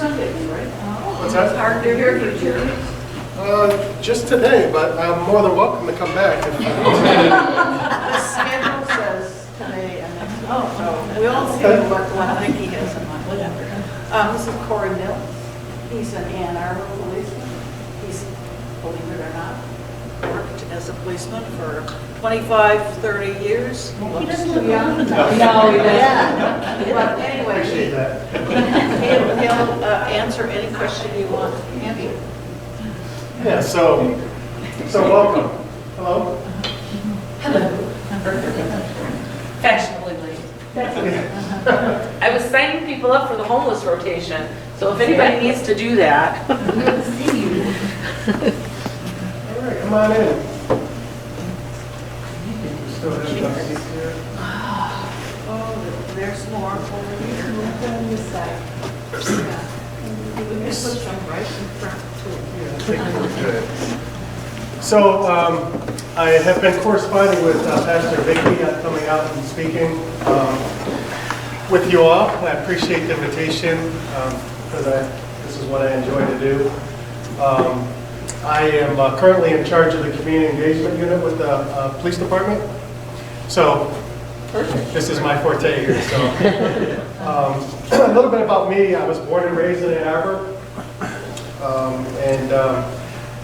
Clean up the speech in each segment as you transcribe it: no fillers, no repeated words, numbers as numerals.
Sundays, right? What's that? Hard to hear you, Jerry. Just today, but I'm more than welcome to come back. The schedule says today and next week. So we all see what Vicki has in mind, whatever. This is Corey Mills. He's an Ann Arbor policeman. He's, believe it or not, worked as a policeman for 25, 30 years. He doesn't look young. No, No, he doesn't. But anyway, Appreciate that. he'll answer any question you want to answer. Yeah, so welcome. Hello. Fashionably late. I was signing people up for the homeless rotation, so if anybody needs to do that. Good to see you. All right, come on in. Still have those here. Oh, there's more over here. On this side. We can put some right in front too. Yeah, I think we're good. So I have been corresponding with Pastor Vicki coming out and speaking with you all. I appreciate the invitation because this is what I enjoy to do. I am currently in charge of the community engagement unit with the police department. So this is my forte here. So a little bit about me. I was born and raised in Ann Arbor.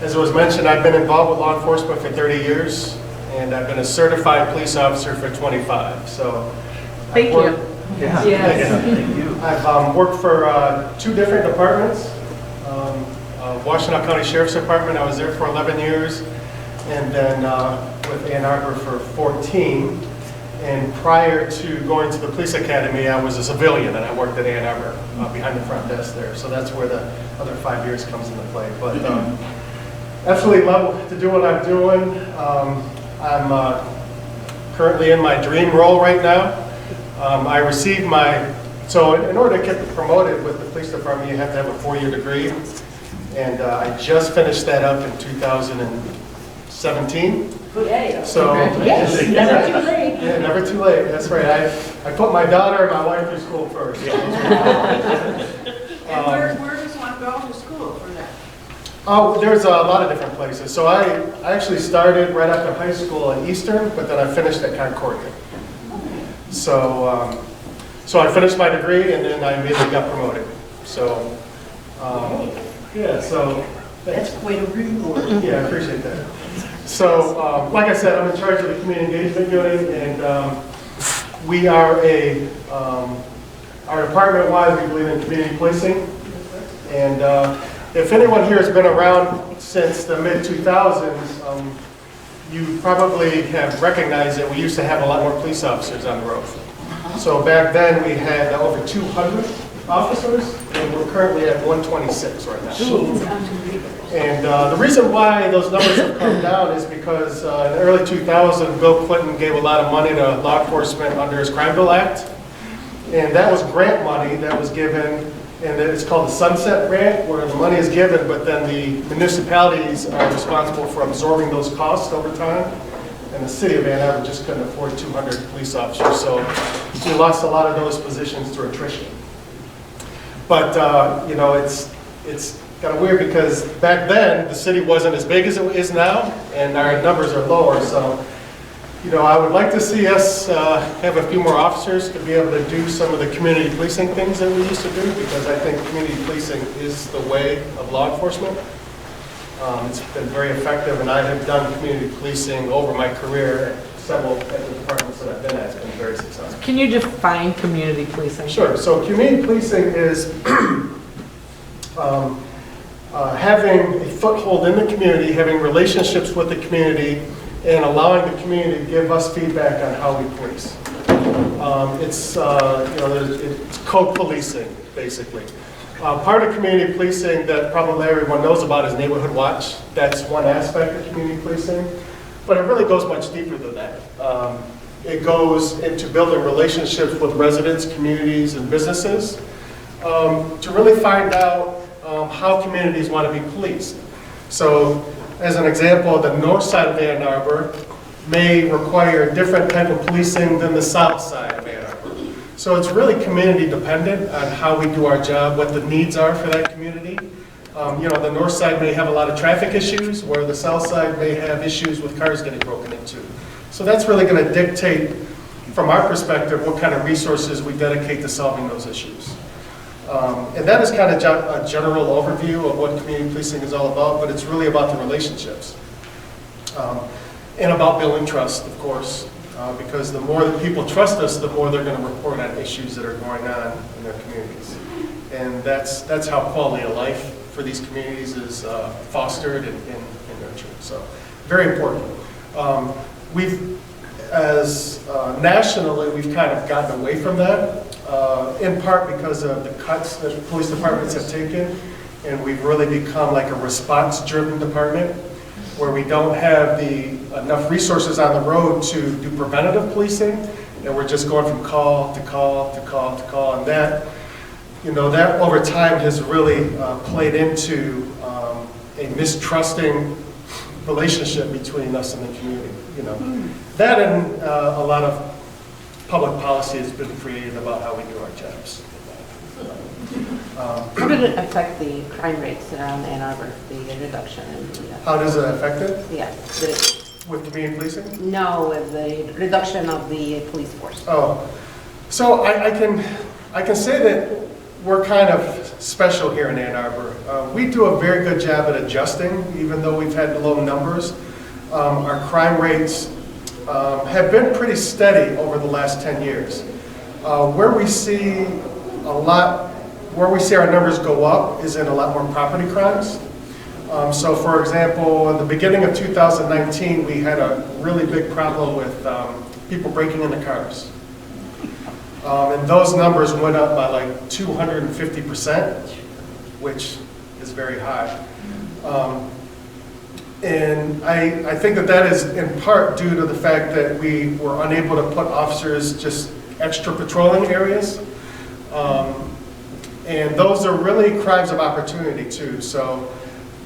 As it was mentioned, I've been involved with law enforcement for 30 years, and I've been a certified police officer for 25. So Thank you. Yeah. Yes. Thank you. I've worked for 2 different departments. Washtenaw County Sheriff's Department, I was there for 11 years, and then with Ann Arbor for 14. And prior to going to the police academy, I was a civilian, and I worked at Ann Arbor behind the front desk there. So that's where the other 5 years comes into play. But absolutely love to do what I'm doing. I'm currently in my dream role right now. I received so in order to get promoted with the police department, you have to have a 4-year degree. And I just finished that up in 2017. So Yes, never too late. Yeah, never too late. That's right. I put my daughter and my wife through school first. And where does one go to school for that? Oh, there's a lot of different places. So I actually started right after high school at Eastern, but then I finished at Concordia. So I finished my degree and then I immediately got promoted. So yeah, so That's quite a reward. yeah, I appreciate that. So like I said, I'm in charge of the community engagement unit, and we are our department-wise, we believe in community policing. And if anyone here has been around since the mid-2000s, you probably have recognized that we used to have a lot more police officers on the road. So back then we had over 200 officers, and we're currently at 126 right now. And the reason why those numbers have come down is because in the early 2000s, Bill Clinton gave a lot of money to law enforcement under his Crime Bill Act. And that was grant money that was given, and it's called the Sunset Grant, where the money is given, but then the municipalities are responsible for absorbing those costs over time. And the city of Ann Arbor just couldn't afford 200 police officers, so we lost a lot of those positions through attrition. But you know, it's kind of weird because back then the city wasn't as big as it is now, and our numbers are lower. So, you know, I would like to see us have a few more officers to be able to do some of the community policing things that we used to do, because I think community policing is the way of law enforcement. It's been very effective, and I have done community policing over my career at several of the departments that I've been at. It's been very successful. Can you define community policing? Sure. So community policing is having a foothold in the community, having relationships with the community, and allowing the community to give us feedback on how we police. It's it's co-policing, basically. Part of community policing that probably everyone knows about is Neighborhood Watch. That's one aspect of community policing, but it really goes much deeper than that. It goes into building relationships with residents, communities, and businesses to really find out how communities want to be policed. So, as an example, the north side of Ann Arbor may require a different type of policing than the south side of Ann Arbor. So it's really community dependent on how we do our job, what the needs are for that community. The north side may have a lot of traffic issues, where the south side may have issues with cars getting broken into. So that's really going to dictate, from our perspective, what kind of resources we dedicate to solving those issues. And that is kind of a general overview of what community policing is all about, but it's really about the relationships. And about building trust, of course, because the more that people trust us, the more they're going to report on issues that are going on in their communities. And that's how quality of life for these communities is fostered and nurtured. So, very important. Nationally, we've kind of gotten away from that, in part because of the cuts that police departments have taken, and we've really become like a response-driven department, where we don't have enough resources on the road to do preventative policing, and we're just going from call to call to call to call, and that over time has really played into a mistrusting relationship between us and the community. That and a lot of public policy has been created about how we do our jobs. How did it affect the crime rates around Ann Arbor, the reduction in the... How does it affect it Yeah, with community policing? no, with the reduction of the police force. Oh, so I can say that we're kind of special here in Ann Arbor. We do a very good job at adjusting, even though we've had low numbers. Our crime rates have been pretty steady over the last 10 years. Where we see our numbers go up is in a lot more property crimes. So for example, in the beginning of 2019, we had a really big problem with people breaking into cars. And those numbers went up by like 250%, which is very high. And I think that is in part due to the fact that we were unable to put officers just extra patrolling areas. And those are really crimes of opportunity too. So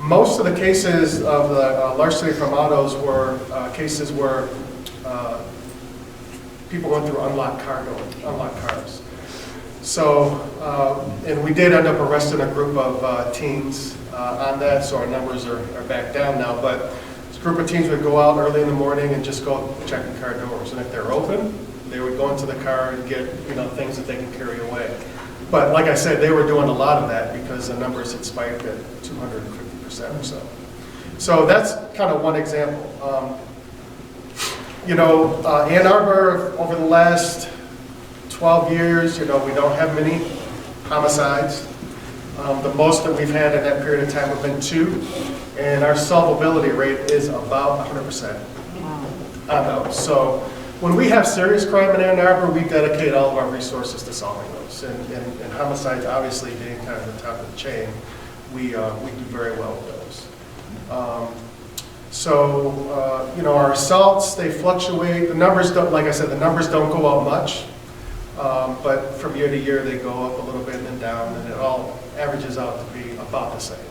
most of the cases of the larceny from autos were cases where people went through unlocked cars. So, and we did end up arresting a group of teens on that, so our numbers are back down now. But this group of teens would go out early in the morning and just go checking car doors. And if they're open, they would go into the car and get things that they can carry away. But like I said, they were doing a lot of that because the numbers had spiked at 250% or so. So that's kind of one example. Ann Arbor, over the last 12 years, we don't have many homicides. The most that we've had in that period of time have been 2, and our solvability rate is about 100% on those. So when we have serious crime in Ann Arbor, we dedicate all of our resources to solving those. And homicides, obviously being kind of the top of the chain, we do very well with those. Our assaults, they fluctuate. The numbers don't, like I said, the numbers don't go up much. But from year to year, they go up a little bit and then down, and it all averages out to be about the same.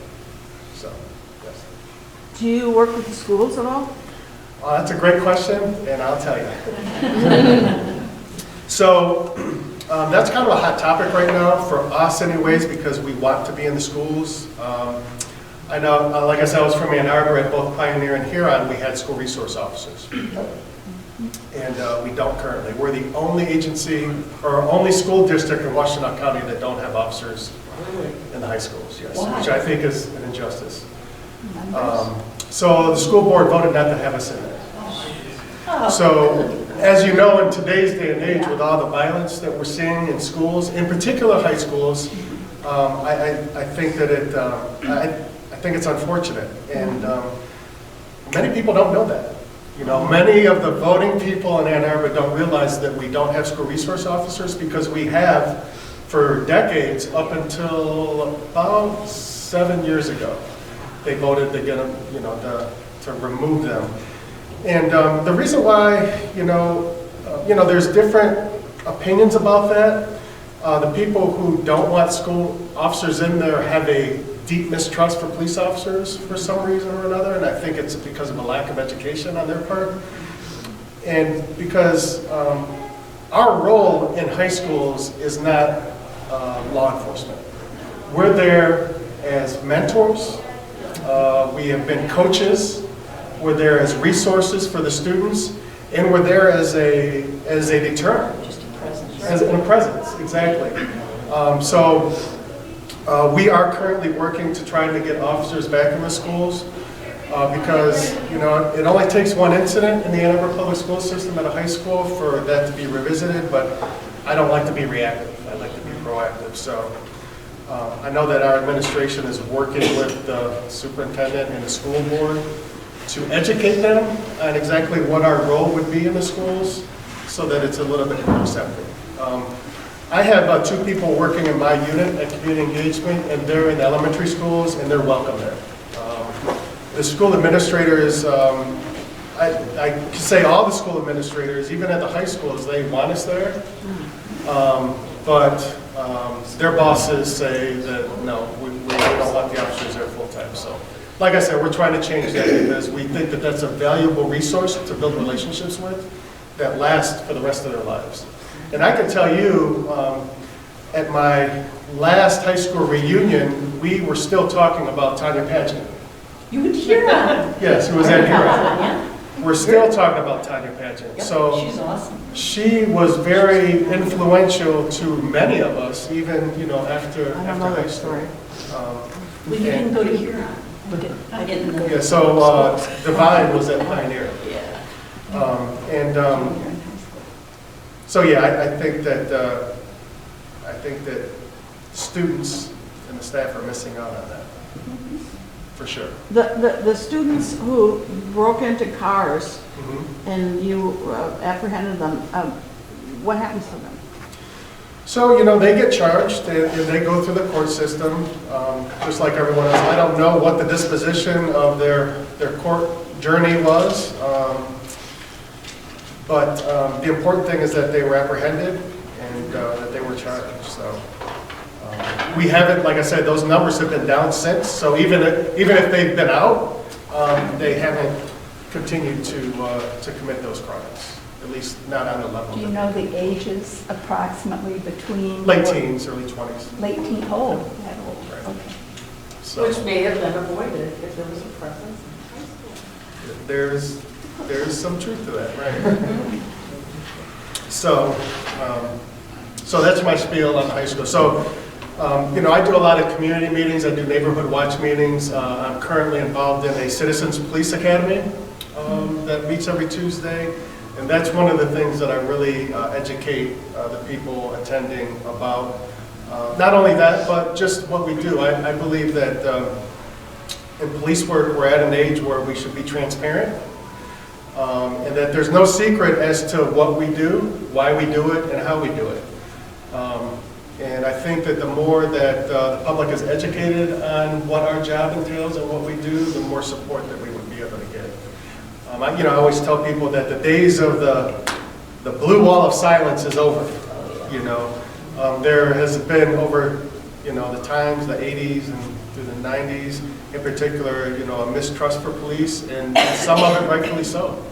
So, yes. Do you work with the schools at all? That's a great question, and I'll tell you. So, that's kind of a hot topic right now for us anyways, because we want to be in the schools. I know, like I said, I was from Ann Arbor. At both Pioneer and Huron, we had school resource officers. And we don't currently. We're the only agency, or only school district in Washtenaw County that don't have officers in the high schools, yes, which I think is an injustice. So the school board voted not to have us in there. So, as you know, in today's day and age, with all the violence that we're seeing in schools, in particular high schools, I think that I think it's unfortunate, and many people don't know that. Many of the voting people in Ann Arbor don't realize that we don't have school resource officers, because we have for decades, up until about 7 years ago. They voted to get them, to remove them. And the reason why, there's different opinions about that. The people who don't want school officers in there have a deep mistrust for police officers for some reason or another, and I think it's because of a lack of education on their part. And because our role in high schools is not law enforcement. We're there as mentors. We have been coaches. We're there as resources for the students, and we're there as a deterrent. Just a presence. As a presence, exactly. We are currently working to try to get officers back in the schools because, you know, it only takes one incident in the Ann Arbor Public School System at a high school for that to be revisited, but I don't like to be reactive. I like to be proactive. So I know that our administration is working with the superintendent and the school board to educate them on exactly what our role would be in the schools so that it's a little bit more receptive. I have 2 people working in my unit at community engagement, and they're in elementary schools, and they're welcome there. The school administrators, I can say all the school administrators, even at the high schools, they want us there. But their bosses say that, no, we don't want the officers there full-time. So, like I said, we're trying to change that because we think that that's a valuable resource to build relationships with that last for the rest of their lives. And I can tell you, at my last high school reunion, we were still talking about Tanya Paget. You would hear on. Yes, who was at Huron. Yeah. We're still talking about Tanya Paget. So She's awesome. she was very influential to many of us, even, you know, after high school. Well, you didn't go to Huron. I didn't know. Yeah, so Divine was at Pioneer. Yeah. So yeah, I think that students and the staff are missing out on that, for sure. The students who broke into cars Mhm. and you apprehended them, what happens to them? So, you know, they get charged and they go through the court system, just like everyone else. I don't know what the disposition of their court journey was, but the important thing is that they were apprehended and that they were charged. So we haven't, like I said, those numbers have been down since. So even if they've been out, they haven't continued to commit those crimes, at least not on the level. Do you know the ages approximately between? Late teens, early 20s. Late teen, oh, that old, Right. okay. So Which may have been avoided if there was a presence in high school. there's some truth to that, right? So that's my spiel on the high school. So, you know, I do a lot of community meetings. I do neighborhood watch meetings. I'm currently involved in a Citizens Police Academy that meets every Tuesday. And that's one of the things that I really educate the people attending about. Not only that, but just what we do. I believe that in police work, we're at an age where we should be transparent. And that there's no secret as to what we do, why we do it, and how we do it. And I think that the more that the public is educated on what our job entails and what we do, the more support that we would be able to get. I always tell people that the days of the blue wall of silence is over. You know, there has been over, you know, the times, the 80s and through the 90s, in particular, you know, a mistrust for police, and some of it rightfully so.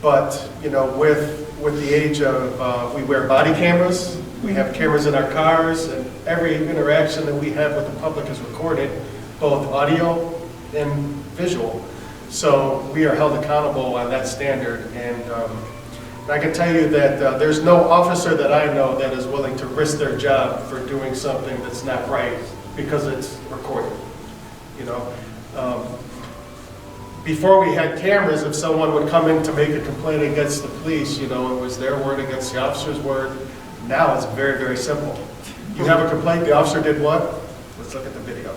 But, you know, with the age of, we wear body cameras, we have cameras in our cars, and every interaction that we have with the public is recorded, both audio and visual. So we are held accountable on that standard. And I can tell you that there's no officer that I know that is willing to risk their job for doing something that's not right because it's recorded. You know, before we had cameras, if someone would come in to make a complaint against the police, you know, it was their word against the officer's word. Now it's very, very simple. You have a complaint, the officer did what? Let's look at the video.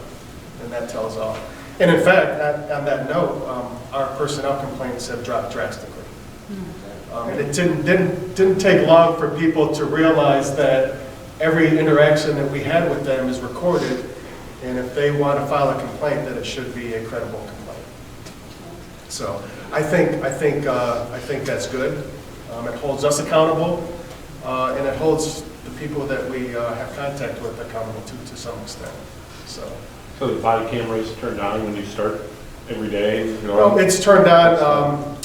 And that tells all. And in fact, on that note, our personnel complaints have dropped drastically. And it didn't take long for people to realize that every interaction that we had with them is recorded, and if they want to file a complaint, that it should be a credible complaint. So I think that's good. It holds us accountable, and it holds the people that we have contact with accountable to some extent. So the body camera is turned on when you start every day? Well, it's turned on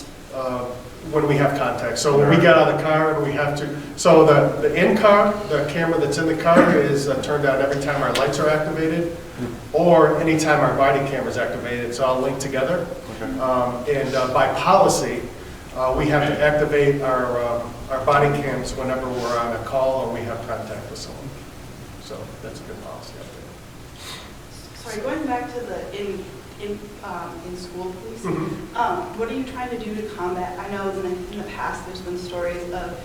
when we have contact. So when we get out of the car and we have to, so the in-car, the camera that's in the car is turned on every time our lights are activated, or anytime our body camera is activated. It's all linked together. And by policy, we have to activate our body cams whenever we're on a call or we have contact with someone. So that's a good policy out there. Sorry, going back to the in-school policing, what are you trying to do to combat? I know in the past there's been stories of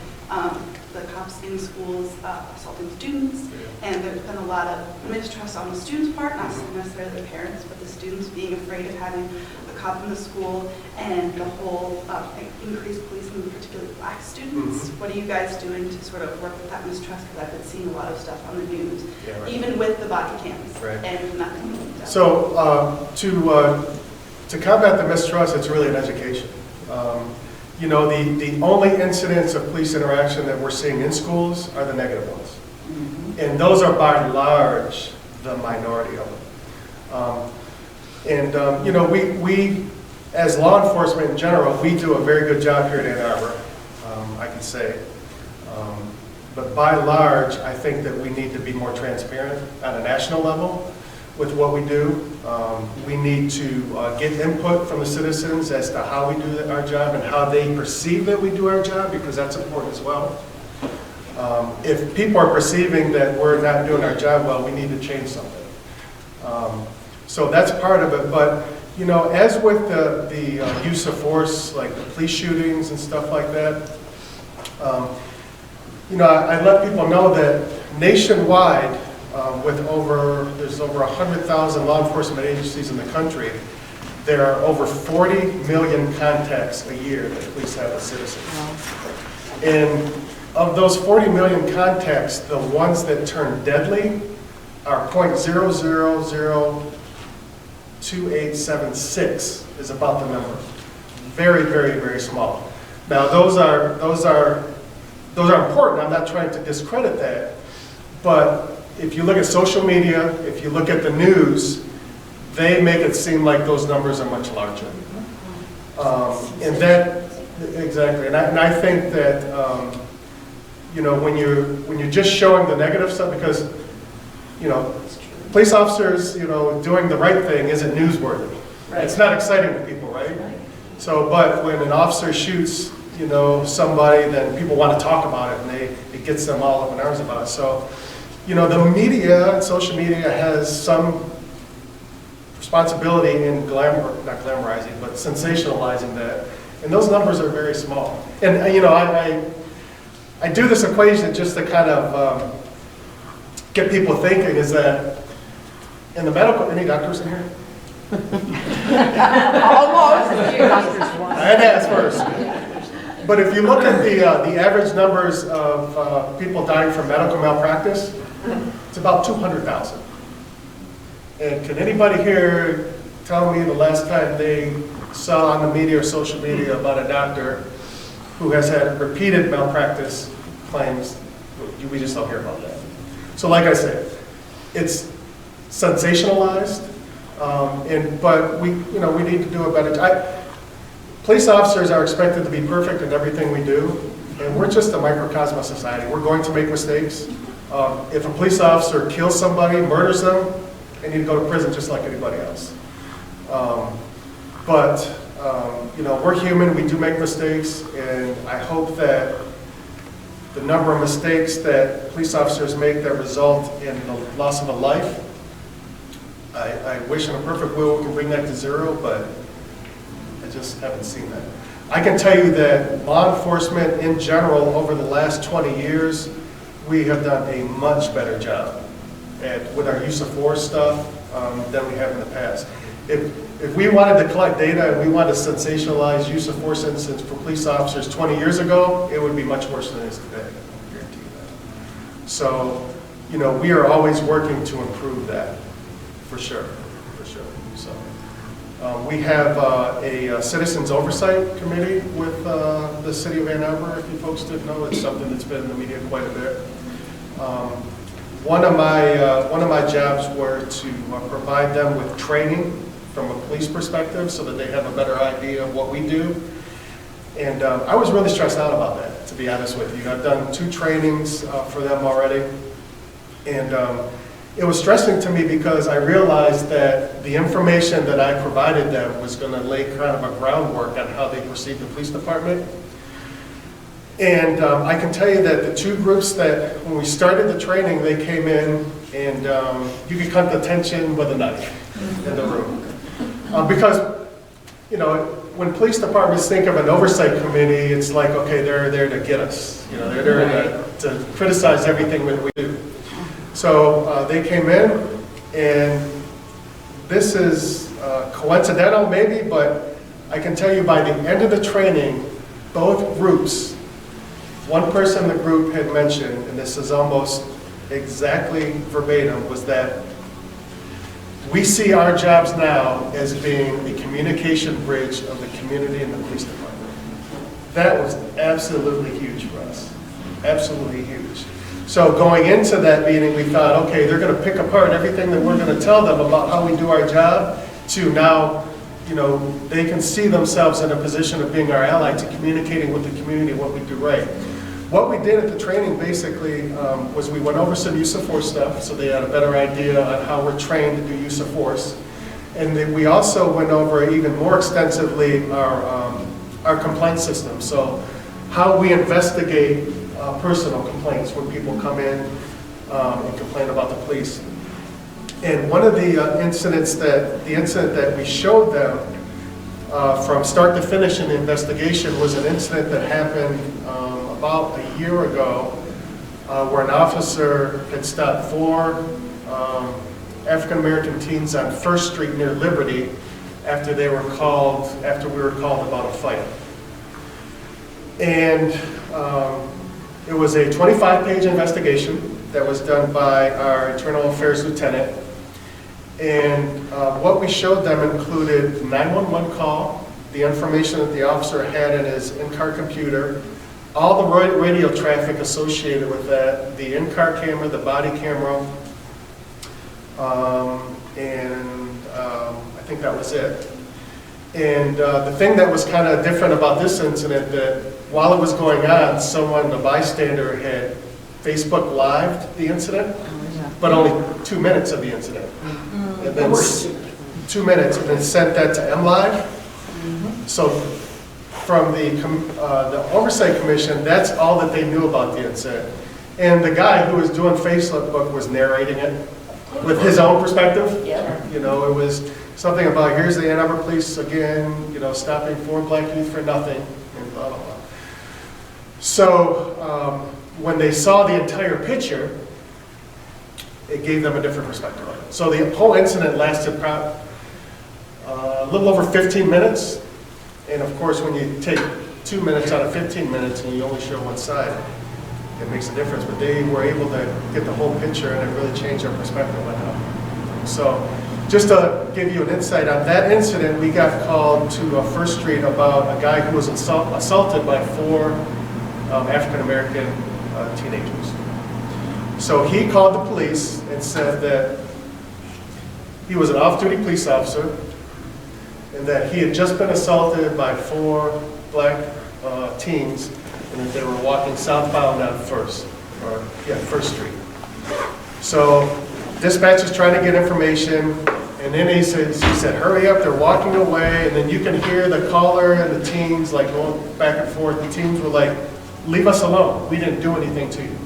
the cops in schools assaulting students, and there's been a lot of mistrust on the students' part, not necessarily the parents, but the students being afraid of having a cop in the school, and the whole increased policing, particularly black students. What are you guys doing to sort of work with that mistrust? Because I've been seeing a lot of stuff on the news, even with the body cams, and nothing. So to combat the mistrust, it's really an education. You know, the only incidents of police interaction that we're seeing in schools are the negative ones. And those are by and large the minority of them. You know, we, as law enforcement in general, we do a very good job here at Ann Arbor, I can say. But by and large, I think that we need to be more transparent on a national level with what we do. We need to get input from the citizens as to how we do our job and how they perceive that we do our job, because that's important as well. If people are perceiving that we're not doing our job well, we need to change something. So that's part of it. But you know, as with the use of force, like the police shootings and stuff like that, you know, I let people know that nationwide, there's over 100,000 law enforcement agencies in the country, there are over 40 million contacts a year that police have with citizens. And of those 40 million contacts, the ones that turn deadly are 0.0002876 is about the number. Very, very, very small. Now those are important. I'm not trying to discredit that, but if you look at social media, if you look at the news, they make it seem like those numbers are much larger. And that, exactly, and I think that, you know, when you're just showing the negative stuff, because, you know, police officers, you know, doing the right thing isn't newsworthy. It's not exciting to people, right? So, but when an officer shoots, you know, somebody, then people want to talk about it, and it gets them all up in arms about it. So, you know, the media, social media, has some responsibility in not glamorizing, but sensationalizing that. And those numbers are very small. And, you know, I do this equation just to kind of get people thinking, is that in the medical, any doctors in here? Almost. I had to ask first. But if you look at the average numbers of people dying from medical malpractice, it's about 200,000. And can anybody here tell me the last time they saw on the media or social media about a doctor who has had repeated malpractice claims? We just don't hear about that. So like I said, it's sensationalized, but we need to do a better job. Police officers are expected to be perfect in everything we do, and we're just a microcosm of society. We're going to make mistakes. If a police officer kills somebody, murders them, they need to go to prison just like anybody else. You know, we're human, we do make mistakes, and I hope that the number of mistakes that police officers make that result in the loss of a life, I wish in a perfect world we can bring that to zero, but I just haven't seen that. I can tell you that law enforcement in general over the last 20 years, we have done a much better job with our use of force stuff than we have in the past. If we wanted to collect data and we wanted to sensationalize use of force incidents for police officers 20 years ago, it would be much worse than it is today. I guarantee you that. So, you know, we are always working to improve that, for sure, for sure. So, we have a citizens oversight committee with the city of Ann Arbor. If you folks didn't know, it's something that's been in the media quite a bit. One of my jobs were to provide them with training from a police perspective so that they have a better idea of what we do. And I was really stressed out about that, to be honest with you. I've done 2 trainings for them already. And it was stressing to me because I realized that the information that I provided them was going to lay kind of a groundwork on how they perceive the police department. And I can tell you that the 2 groups that, when we started the training, they came in and you could cut the tension with a knife in the room. Because, you know, when police departments think of an oversight committee, it's like, okay, they're there to get us. You know, they're there to criticize everything that we do. So they came in, and this is coincidental maybe, but I can tell you by the end of the training, both groups, one person in the group had mentioned, and this is almost exactly verbatim, was that we see our jobs now as being the communication bridge of the community and the police department. That was absolutely huge for us, absolutely huge. So going into that meeting, we thought, okay, they're going to pick apart everything that we're going to tell them about how we do our job, to now, you know, they can see themselves in a position of being our ally to communicating with the community what we do right. What we did at the training basically was we went over some use of force stuff, so they had a better idea on how we're trained to do use of force. And then we also went over even more extensively our complaint system. So how we investigate personal complaints when people come in and complain about the police. And one of the incident that we showed them from start to finish in the investigation was an incident that happened about a year ago where an officer had stopped 4 African-American teens on First Street near Liberty after we were called about a fight. And it was a 25-page investigation that was done by our internal affairs lieutenant. And what we showed them included 911 call, the information that the officer had in his in-car computer, all the radio traffic associated with that, the in-car camera, the body camera, and I think that was it. And the thing that was kind of different about this incident, that while it was going on, a bystander had Facebook Lived the incident, but only 2 minutes of the incident. And then 2 minutes, and then sent that to MLive. So from the Oversight Commission, that's all that they knew about the incident. And the guy who was doing Facebook was narrating it with his own perspective. You know, it was something about, here's the Ann Arbor Police again, you know, stopping 4 black youth for nothing, and blah, blah, blah. So when they saw the entire picture, it gave them a different perspective on it. So the whole incident lasted a little over 15 minutes. And of course, when you take 2 minutes out of 15 minutes and you only show one side, it makes a difference. But they were able to get the whole picture, and it really changed our perspective on it. So just to give you an insight on that incident, we got called to First Street about a guy who was assaulted by 4 African-American teenagers. So he called the police and said that he was an off-duty police officer and that he had just been assaulted by 4 black teens, and that they were walking southbound on First Street. So dispatch is trying to get information, and then he said, hurry up, they're walking away, and then you can hear the caller and the teens like going back and forth. The teens were like, leave us alone, we didn't do anything to you.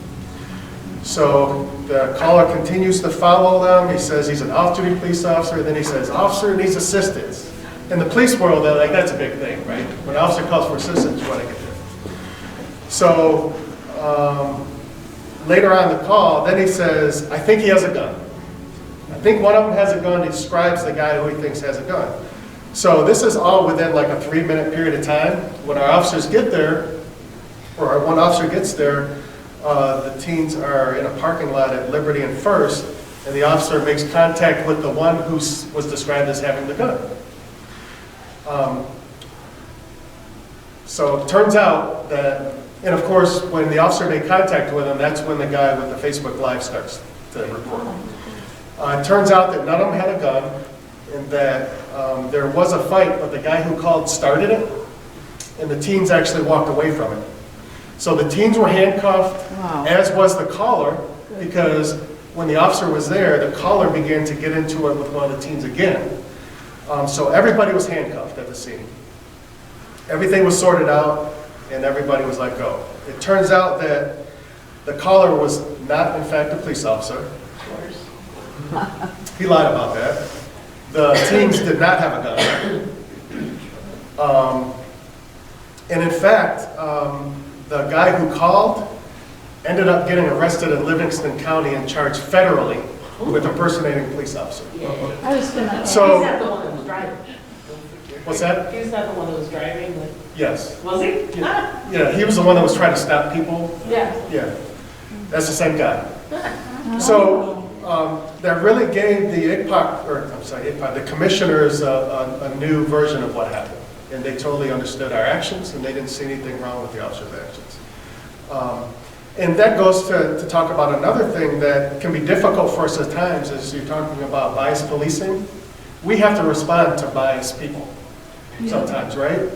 So the caller continues to follow them. He says he's an off-duty police officer. Then he says, officer needs assistance. In the police world, they're like, that's a big thing, right? When an officer calls for assistance, you want to get there. So later on the call, then he says, I think he has a gun. I think one of them has a gun. He describes the guy who he thinks has a gun. So this is all within like a 3-minute period of time. When our officers get there, or one officer gets there, the teens are in a parking lot at Liberty and First, and the officer makes contact with the one who was described as having the gun. So it turns out that, and of course, when the officer made contact with him, that's when the guy with the Facebook Live starts to report. It turns out that none of them had a gun, and that there was a fight, but the guy who called started it. and the teens actually walked away from it. So the teens were handcuffed, Wow. as was the caller, because when the officer was there, the caller began to get into it with one of the teens again. So everybody was handcuffed at the scene. Everything was sorted out, and everybody was let go. It turns out that the caller was not, in fact, a police officer. He lied about that. The teens did not have a gun. And in fact, the guy who called ended up getting arrested in Livingston County and charged federally with impersonating a police officer. I was gonna So- He's not the one that was driving. What's that? He's not the one that was driving, like, Yes. was he? Yeah, he was the one that was trying to stop people. Yeah. Yeah, that's the same guy. So that really gave the ICPOC, the commissioners a new version of what happened. And they totally understood our actions, and they didn't see anything wrong with the officer's actions. And that goes to talk about another thing that can be difficult for us at times, is you're talking about bias policing. We have to respond to biased people sometimes, right?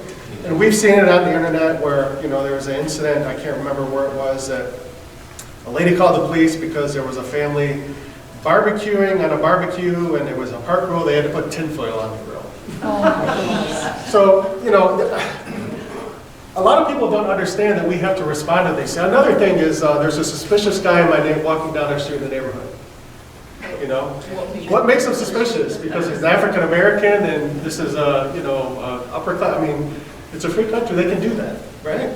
And we've seen it on the internet where, there was an incident, I can't remember where it was, that a lady called the police because there was a family barbecuing on a barbecue, and there was a park rule, they had to put tinfoil on the grill. So, a lot of people don't understand that we have to respond to these. Another thing is, there's a suspicious guy in my name walking down our street in the neighborhood. What makes him suspicious? Because he's an African American, and this is upper class. I mean, it's a free country; they can do that, right?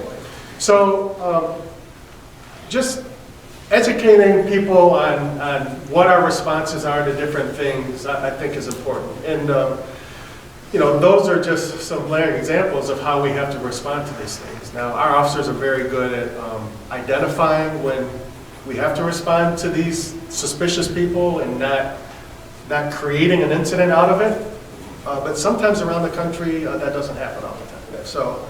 So, just educating people on what our responses are to different things, I think, is important. And those are just some glaring examples of how we have to respond to these things. Now, our officers are very good at identifying when we have to respond to these suspicious people and not creating an incident out of it. But sometimes around the country, that doesn't happen all the time. So,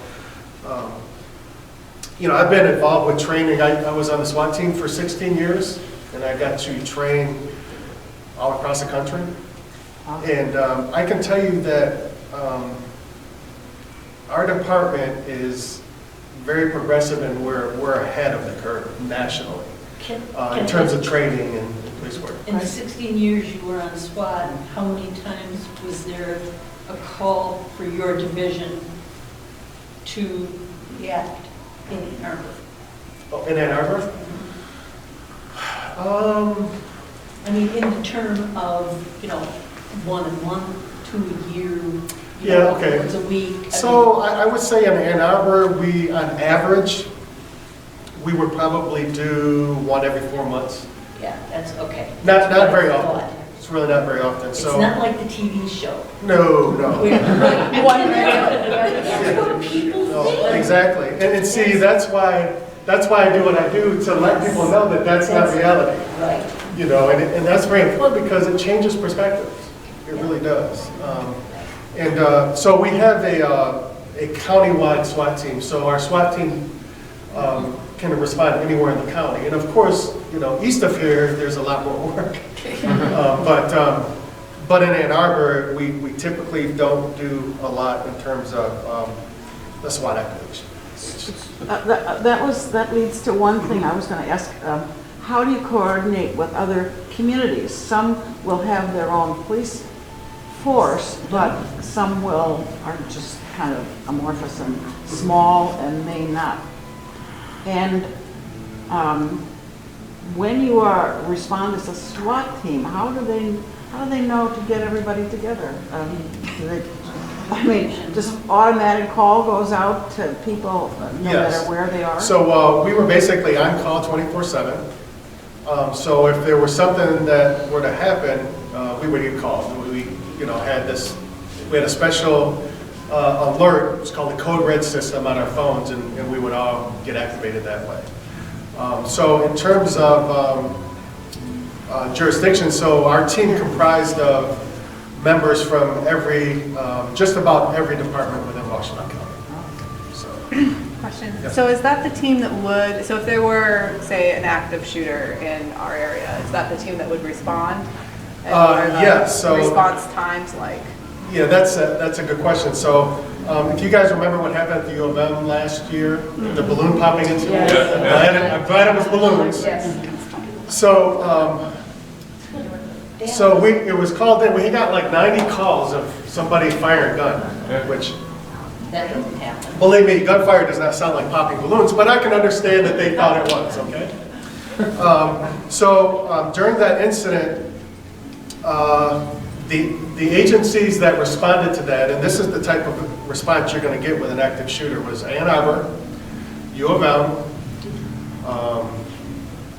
I've been involved with training. I was on the SWAT team for 16 years, and I got to train all across the country. And I can tell you that our department is very progressive, and we're ahead of the curve nationally in terms of training and police work. In the 16 years you were on SWAT, how many times was there a call for your division to react in Ann Arbor? Oh, in Ann Arbor? I mean, in the term of, 1 and 1, 2 a year, Yeah, okay. once a week. So I would say in Ann Arbor, on average, we would probably do 1 every 4 months. Yeah, that's okay. Not That's what very I often. thought. It's really not very often, It's so. not like the TV show. No. That's what people No, think. exactly. And see, that's why I do what I do, to let people know that that's not reality. Right. And that's very important because it changes perspectives. It really does. So we have a countywide SWAT team. So our SWAT team can respond anywhere in the county. And of course, east of here, there's a lot more work. But in Ann Arbor, we typically don't do a lot in terms of the SWAT activation. That leads to one thing I was going to ask. How do you coordinate with other communities? Some will have their own police force, but some are just kind of amorphous and small and may not. And when you respond as a SWAT team, how do they know to get everybody together? Just automatic call goes out to people no Yes. matter where they are? So we were basically on call 24/7. So if there was something that were to happen, we would get called. We had a special alert. It's called the Code Red system on our phones, and we would all get activated that way. So in terms of jurisdiction, so our team comprised of members from just about every department within Washington County. So. Question. Yep. So is that the team that would, so if there were, say, an active shooter in our area, is that the team that would respond? And what are the Yes, so- response times like? Yeah, that's a good question. So if you guys remember what happened at the U of M last year, the balloon popping incident? I'm glad it was balloons. So, it was called in, we got like 90 calls of somebody firing a gun, which, That doesn't happen. believe me, gunfire does not sound like popping balloons, but I can understand that they thought it was, okay? During that incident, the agencies that responded to that, and this is the type of response you're going to get with an active shooter, was Ann Arbor, U of M,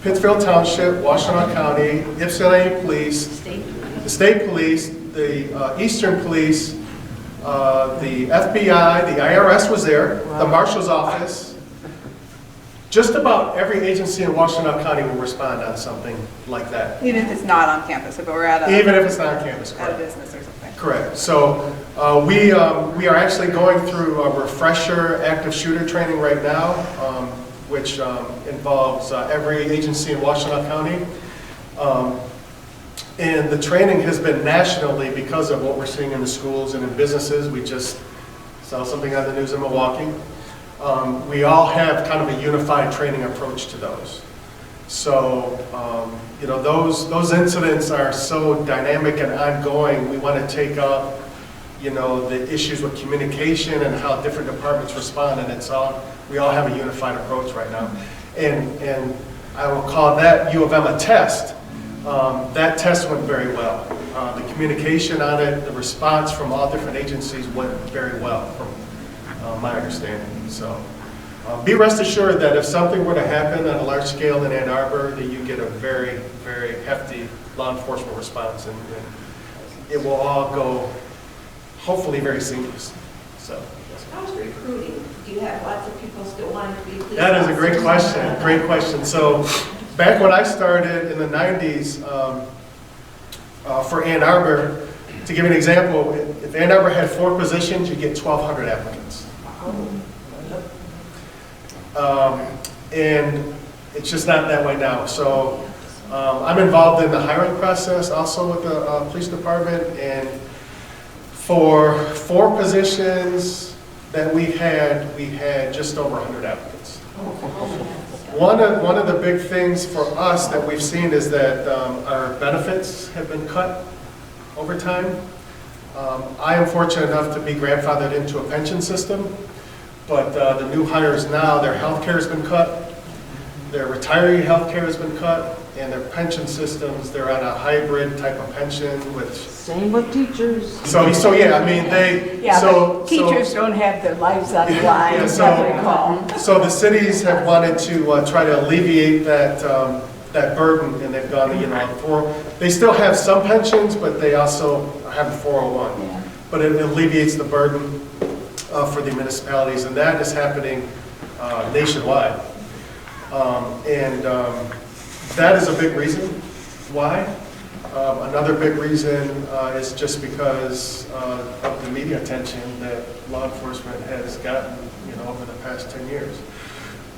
Pittsfield Township, Washtenaw County, Ypsilanti Police, the State Police, the Eastern Police, the FBI, the IRS was there, the Marshal's Office. Just about every agency in Washtenaw County will respond on something like that. Even if it's not on campus, if we're at a, Even if it's not on campus, at a correct. business or something. Correct. So we are actually going through a refresher active shooter training right now, which involves every agency in Washtenaw County. And the training has been nationally because of what we're seeing in the schools and in businesses. We just saw something on the news in Milwaukee. We all have kind of a unified training approach to those. So, those incidents are so dynamic and ongoing. We want to take up, the issues with communication and how different departments respond, and we all have a unified approach right now. And I will call that U of M a test. That test went very well. The communication on it, the response from all different agencies went very well, from my understanding. So be rest assured that if something were to happen on a large scale in Ann Arbor, that you get a very, very hefty law enforcement response, and it will all go hopefully very seamless. So. How's recruiting? Do you have lots of people still wanting to be police That is a great officers? question. Great question. So back when I started in the 90s, for Ann Arbor, to give you an example, if Ann Arbor had 4 positions, you get 1,200 applicants. And it's just not that way now. So I'm involved in the hiring process also with the police department, and for 4 positions that we had just over 100 applicants. One of the big things for us that we've seen is that our benefits have been cut over time. I am fortunate enough to be grandfathered into a pension system, but the new hires now, their health care has been cut, their retiree health care has been cut, and their pension systems, they're on a hybrid type of pension with... Same with teachers. So yeah, I mean, But teachers don't have their lives on the line, Yeah, as I recall. So the cities have wanted to try to alleviate that burden, and they've gone, they still have some pensions, but they also have a 401. Yeah. But it alleviates the burden for the municipalities, and that is happening nationwide. That is a big reason why. Another big reason is just because of the media attention that law enforcement has gotten, over the past 10 years.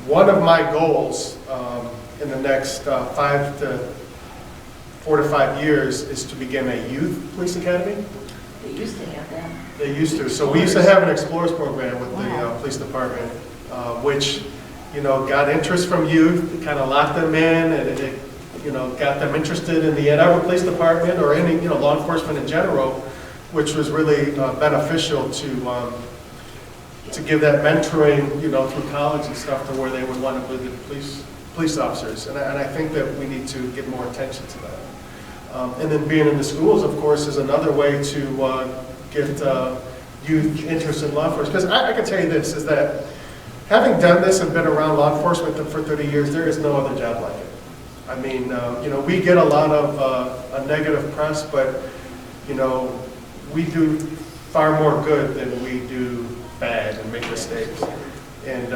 One of my goals in the next 4 to 5 years is to begin a youth police academy. They used to have that. They used to. So we used to have an Explorers program with the police department, which, got interest from youth. It kind of locked them in, and it got them interested in the Ann Arbor Police Department or any, law enforcement in general, which was really beneficial to give that mentoring, through college and stuff, to where they would want to be the police officers. And I think that we need to get more attention to that. And then being in the schools, of course, is another way to get youth interest in law enforcement. Because I can tell you this, is that having done this and been around law enforcement for 30 years, there is no other job like it. I mean, we get a lot of a negative press, but, we do far more good than we do bad and make mistakes. And,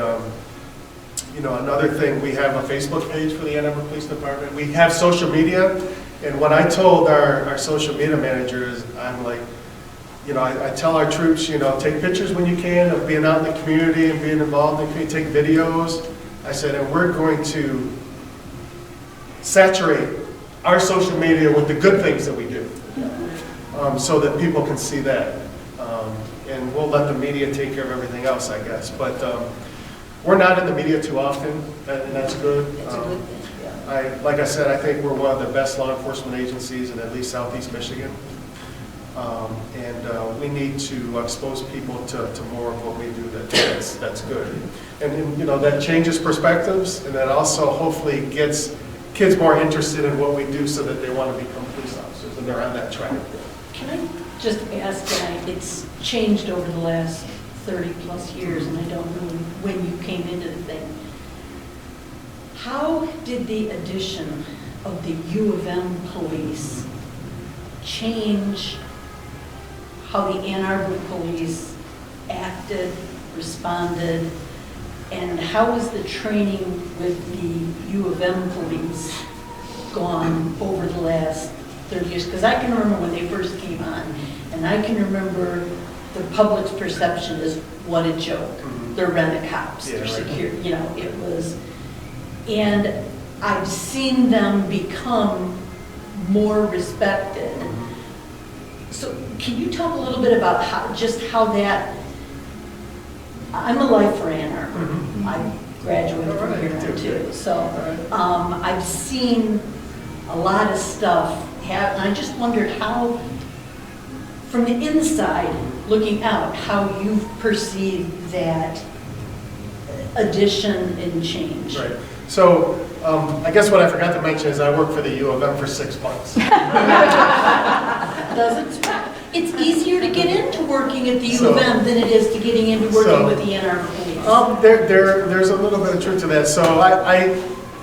another thing, we have a Facebook page for the Ann Arbor Police Department. We have social media, and when I told our social media managers, I'm like, I tell our troops, take pictures when you can of being out in the community and being involved in the community, take videos. I said, and we're going to saturate our social media with the good things that we do, so that people can see that. we'll let the media take care of everything else, I guess. But we're not in the media too often, and that's good. It's a good thing, yeah. Like I said, I think we're one of the best law enforcement agencies in at least Southeast Michigan. And we need to expose people to more of what we do. That's good. And you know, that changes perspectives, and that also hopefully gets kids more interested in what we do so that they want to become police officers, and they're on that track. Can I just ask, it's changed over the last 30-plus years, and I don't know when you came into the thing. How did the addition of the U of M police change how the Ann Arbor police acted, responded, and how was the training with the U of M police gone over the last 30 years? Because I can remember when they first came on, and I can remember the public's perception is what a joke. They're rent-a-cops, they're secure, you know, it was. And I've seen them become more respected. So can you talk a little bit about how that, I'm a lifer Ann Arbor. I graduated from here too. So I've seen a lot of stuff happen. I just wondered how, from the inside looking out, how you've perceived that addition and change. Right. So I guess what I forgot to mention is I worked for the U of M for 6 months. It's easier to get into working at the U of M than it is to getting into working with the Ann Arbor Police. There's a little bit of truth to that. So I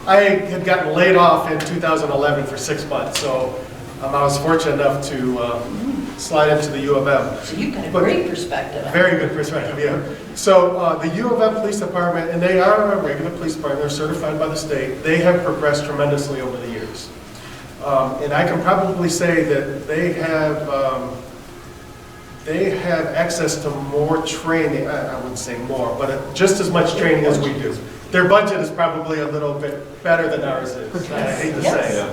had gotten laid off in 2011 for 6 months. So I was fortunate enough to slide into the U of M. So you've got a great perspective. Very good perspective, yeah. So the U of M Police Department, and they are a regular police department, they're certified by the state, they have progressed tremendously over the years. And I can probably say that they have access to more training, I wouldn't say more, but just as much training as we do. Their budget is probably a little bit better than ours is, I hate to say.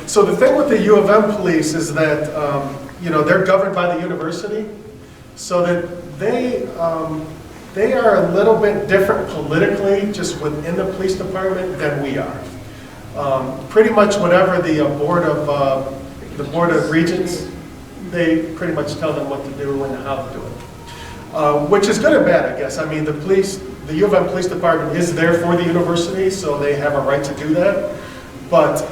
So the thing with the U of M police is that, you know, they're governed by the university, so that they are a little bit different politically just within the police department than we are. Pretty much whatever the Board of Regents, they pretty much tell them what to do and how to do it. Which is good and bad, I guess. I mean, the U of M Police Department is there for the university, so they have a right to do that. But,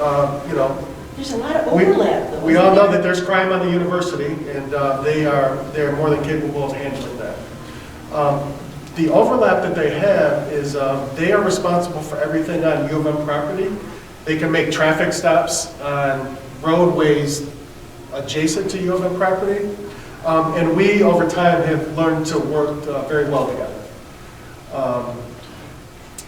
you know, there's a lot of overlap, though. We all know that there's crime on the university, and they're more than capable of handling that. The overlap that they have is they are responsible for everything on U of M property. They can make traffic stops on roadways adjacent to U of M property. And we, over time, have learned to work very well together.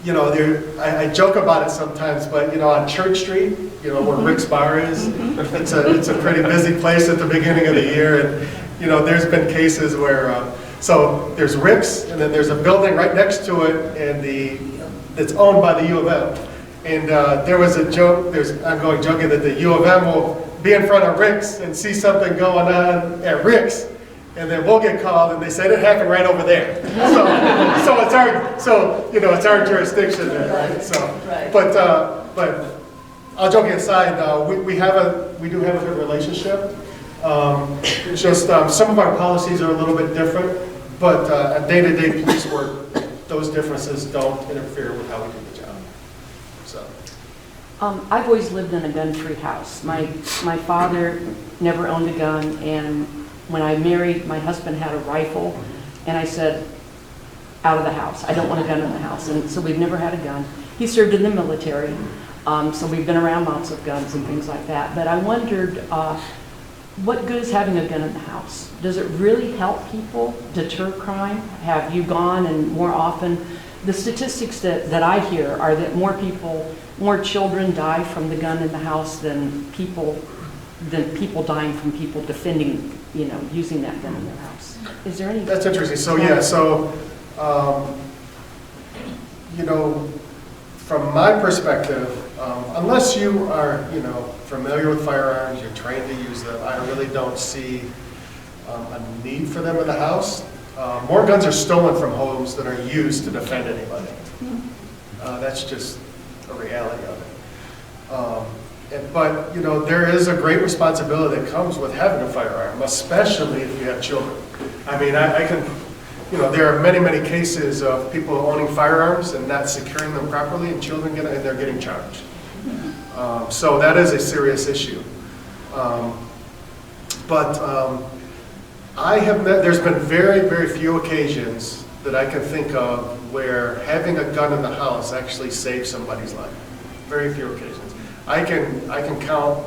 You know, I joke about it sometimes, but you know, on Church Street, you know, where Rick's Bar is, it's a pretty busy place at the beginning of the year, and you know, there's been cases where so there's Rick's, and then there's a building right next to it, and that's owned by the U of M. And there was a joke, I'm going joking that the U of M will be in front of Rick's and see something going on at Rick's, and then we'll get called, and they said it happened right over there. So it's our jurisdiction there, right? So, but all joking aside, we do have a good relationship. It's just some of our policies are a little bit different, but at day-to-day police work, those differences don't interfere with how we do the job. So. I've always lived in a gun-free house. My father never owned a gun, and when I married, my husband had a rifle, and I said, out of the house. I don't want a gun in the house. And so we've never had a gun. He served in the military, so we've been around lots of guns and things like that. But I wondered, what good is having a gun in the house? Does it really help people deter crime? Have you gone and more often? The statistics that I hear are that more children die from the gun in the house than people dying from people defending, you know, using that gun in their house. Is there any? That's interesting. So yeah, you know, from my perspective, unless you are, you know, familiar with firearms, you're trained to use them, I really don't see a need for them in the house. More guns are stolen from homes than are used to defend anybody. That's just a reality of it. But, you know, there is a great responsibility that comes with having a firearm, especially if you have children. I mean, I can, you know, there are many, many cases of people owning firearms and not securing them properly, and children get it, and they're getting charged. So that is a serious issue. I have met, there's been very, very few occasions that I can think of where having a gun in the house actually saves somebody's life. Very few occasions. I can count,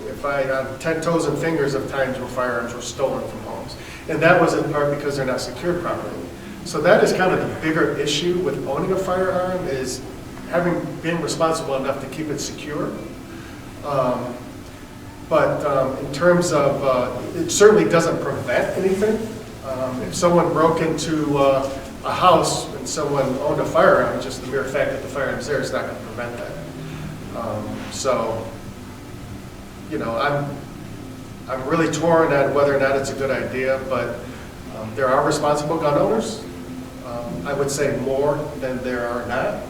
if I on 10 toes and fingers of times where firearms were stolen from homes. And that was in part because they're not secured properly. So that is kind of the bigger issue with owning a firearm, is being responsible enough to keep it secure. In terms of, it certainly doesn't prevent anything. If someone broke into a house and someone owned a firearm, just the mere fact that the firearm's there is not going to prevent that. You know, I'm really torn on whether or not it's a good idea, but there are responsible gun owners. I would say more than there are not.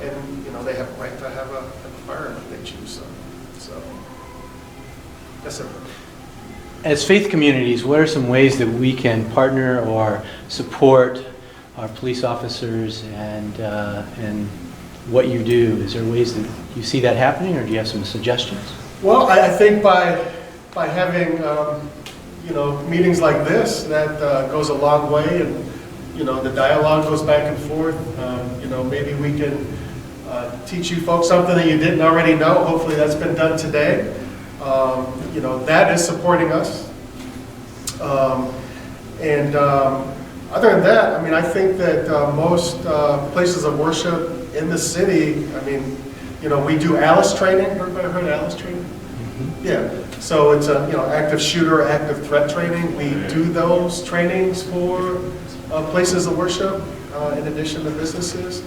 And, you know, they have a right to have a firearm if they choose so. Yes, sir. As faith communities, what are some ways that we can partner or support our police officers and what you do? Is there ways that you see that happening, or do you have some suggestions? Well, I think by having you know, meetings like this, that goes a long way, and you know, the dialogue goes back and forth. You know, maybe we can teach you folks something that you didn't already know. Hopefully that's been done today. You know, that is supporting us. Other than that, I mean, I think that most places of worship in the city, I mean, you know, we do ALICE training. Everybody heard of ALICE training? Mm-hmm. Yeah. So it's a, you know, active shooter, active threat training. We do those trainings for places of worship in addition to businesses.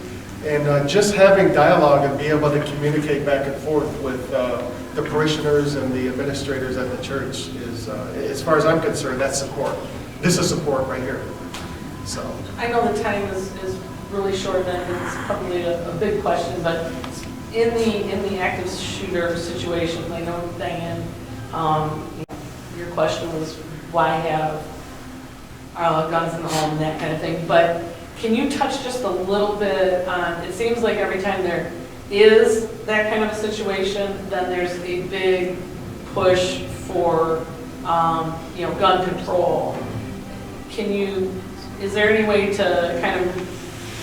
And just having dialogue and be able to communicate back and forth with the parishioners and the administrators at the church is, as far as I'm concerned, that's support. This is support right here. So I know the time is really short, and it's probably a big question, but in the active shooter situation, I know, Diane, your question was why have guns in the home and that kind of thing, but can you touch just a little bit on, it seems like every time there is that kind of a situation, then there's a big push for you know, gun control. Is there any way to kind of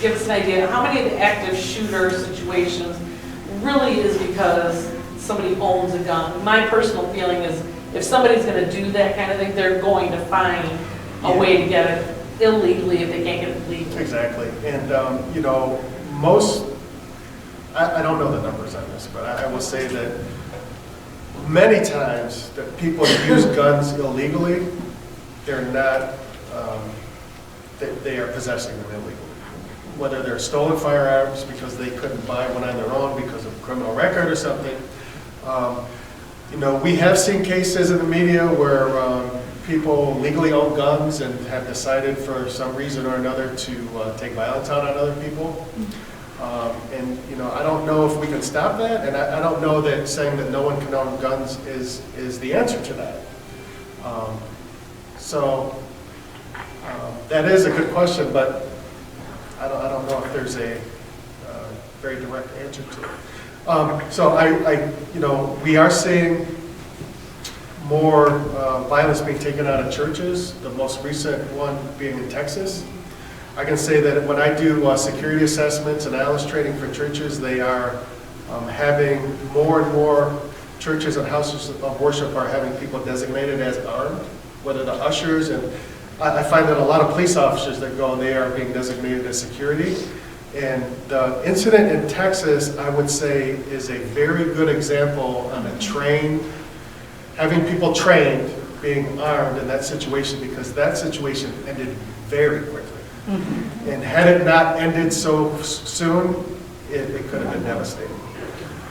give us an idea how many of the active shooter situations really is because somebody owns a gun? My personal feeling is if somebody's going to do that kind of thing, they're going to find a way to get it illegally if they can't get it legally. Exactly. And, you know, I don't know the numbers on this, but I will say that many times that people use guns illegally, they're not, they are possessing them illegally. Whether they're stolen firearms because they couldn't buy one on their own because of a criminal record or something. You know, we have seen cases in the media where people legally own guns and have decided for some reason or another to take violence out on other people. And, you know, I don't know if we can stop that, and I don't know that saying that no one can own guns is the answer to that. That is a good question, but I don't know if there's a very direct answer to it. You know, we are seeing more violence being taken out of churches, the most recent one being in Texas. I can say that when I do security assessments and ALICE training for churches, they are having more and more churches and houses of worship are having people designated as armed, whether the ushers, and I find that a lot of police officers that go, they are being designated as security. And the incident in Texas, I would say, is a very good example on having people trained being armed in that situation, because that situation ended very quickly. Mm-hmm. And had it not ended so soon, it could have been devastating.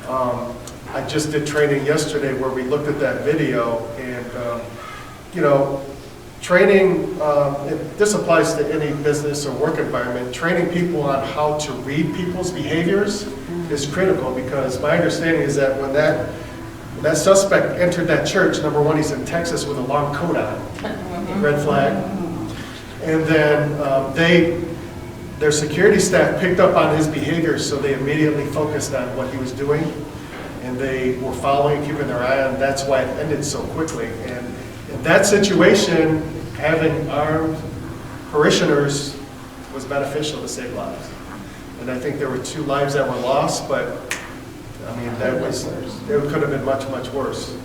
I just did training yesterday where we looked at that video, and you know, training, this applies to any business or work environment, training people on how to read people's behaviors is critical, because my understanding is that when that suspect entered that church, number one, he's in Texas with a long coat on, red flag. And then their security staff picked up on his behavior, so they immediately focused on what he was doing. And they were following, keeping their eye on, that's why it ended so quickly. And in that situation, having armed parishioners was beneficial to save lives. And I think there were 2 lives that were lost, but I mean, it could have been much, much worse.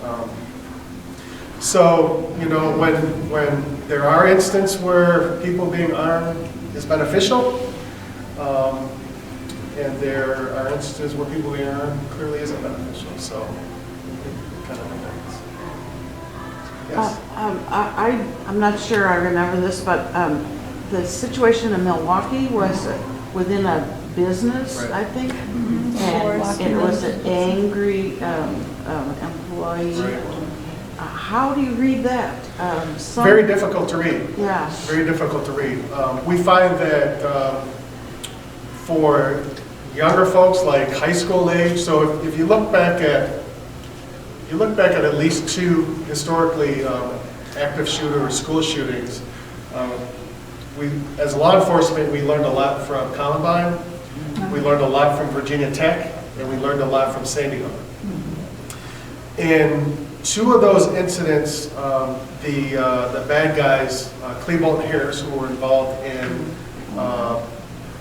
So, you know, when there are instances where people being armed is beneficial, and there are instances where people being armed clearly isn't beneficial, so it kind of depends. Yes? I'm not sure I remember this, but the situation in Milwaukee was within a business, Right. I think. And it was an angry employee. Right. How do you read that? Very difficult to read. Yeah. Very difficult to read. We find that for younger folks, like high school age, so if you look back at at least 2 historically active shooter or school shootings, we, as law enforcement, we learned a lot from Columbine, we learned a lot from Virginia Tech, and we learned a lot from Sandy Hook. In 2 of those incidents, the bad guys, Klebold and Harris, who were involved in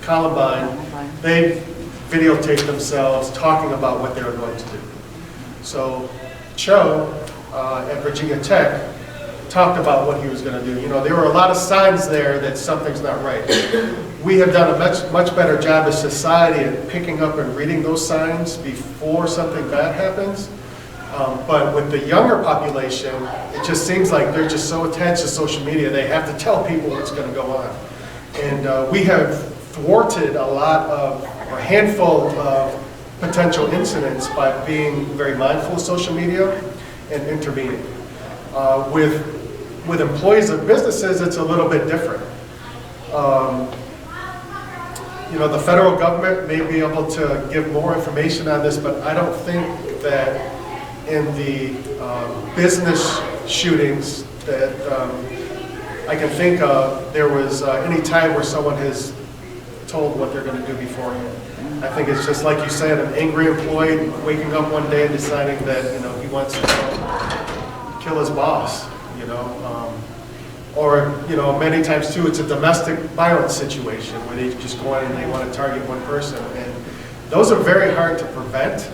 Columbine, they videotaped themselves talking about what they were going to do. So Cho at Virginia Tech talked about what he was going to do. You know, there were a lot of signs there that something's not right. We have done a much better job as society at picking up and reading those signs before something bad happens. But with the younger population, it just seems like they're just so attached to social media, they have to tell people what's going to go on. And we have thwarted a handful of potential incidents by being very mindful of social media and intervening. With employees of businesses, it's a little bit different. You know, the federal government may be able to give more information on this, but I don't think that in the business shootings that I can think of, there was any time where someone has told what they're going to do beforehand. I think it's just like you said, an angry employee waking up one day and deciding that, you know, he wants to kill his boss, you know. Or, you know, many times too, it's a domestic violence situation where they just go in and they want to target one person. And those are very hard to prevent.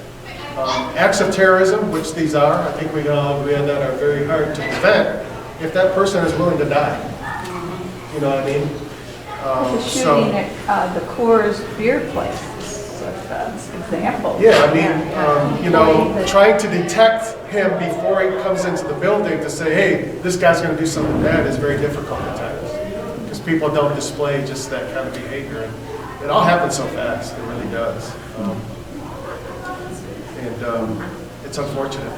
Acts of terrorism, which these are, I think we can all agree on that, are very hard to prevent if that person is willing to die. You know what I mean? The shooting at the Coors beer place is an example. Yeah, I mean, you know, trying to detect him before he comes into the building to say, hey, this guy's going to do something bad is very difficult at times. Because people don't display just that kind of behavior. And it all happens so fast, it really does. It's unfortunate.